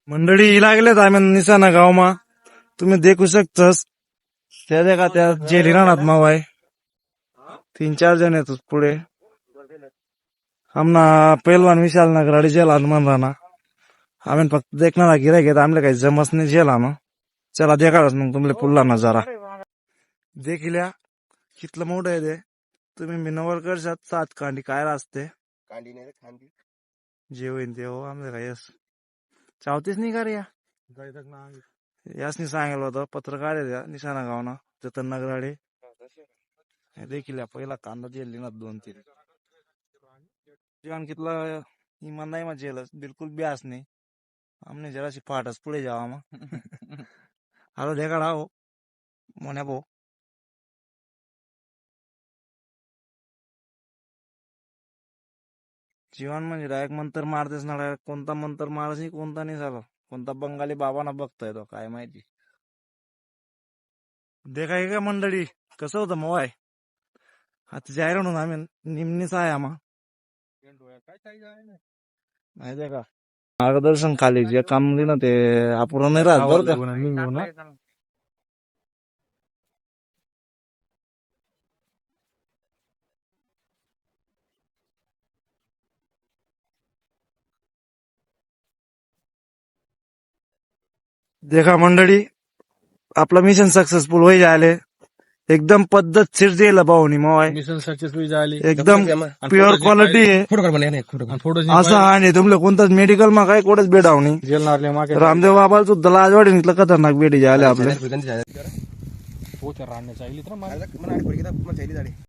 मंडळी लागलेत आम्ही निशाणा गावमा तुम्ही देखू शकतस त्या देखा त्या जेली राहणार माव आहे 3-4 जण येतात पुढे आमना पहिलवान विशाल नगराडी जेल हनुमान राणा आम्ही फक्त देखणार गिराय घेत आमले काही जमस नाही जेल आम चला देखाडच मग तुमले पुढला नजारा देखिल्या कितलं मोठं आहे ते तुम्ही मिनवर करशात 7 कांडी काय असते कांडी नाही खांदी जे होईन ते हो आमले काय यस चावतीच नाही का रे यासनी सांगेल होतं पत्रकार आहे त्या निशाणा गावना जतन नगराडे देखील पहिला कांदा जेल ना 2-3 ठिकाण कितला इमान नाही मग जेलच बिलकुल ब्यास नाही आमने जराशी फाटच पुढे जावा मग हॅलो देखाडा हो मोन्या भाऊ जीवन म्हणजे डायरेक्ट मंतर मारतेस ना डायरेक्ट कोणता मंतर मारस नाही कोणता नाही झाला कोणता बंगाली बाबांना बघताय तो काय माहिती देखाय का मंडळी कसं होतं मोवाय आता जाहीर म्हणून आम्ही निम्नीच आहे आम्हा माहितीये का मार्गदर्शन खाली जे काम ना ते अपूर्ण नाही राहत बरं का देखा मंडळी आपलं मिशन सक्सेसफुल होई जायले एकदम पद्धतशीर जेल भाऊनी मवाय मिशन सक्सेसफुल झाली एकदम प्युअर क्वालिटी आहे असं आणि तुमले कोणताच मेडिकल मा काय कोणच बेड आवनी जेल नारले मागे रामदेव बाबाला सुद्धा लाजवाडी इथलं खतरनाक बेडी जायले आपले राहण्याचा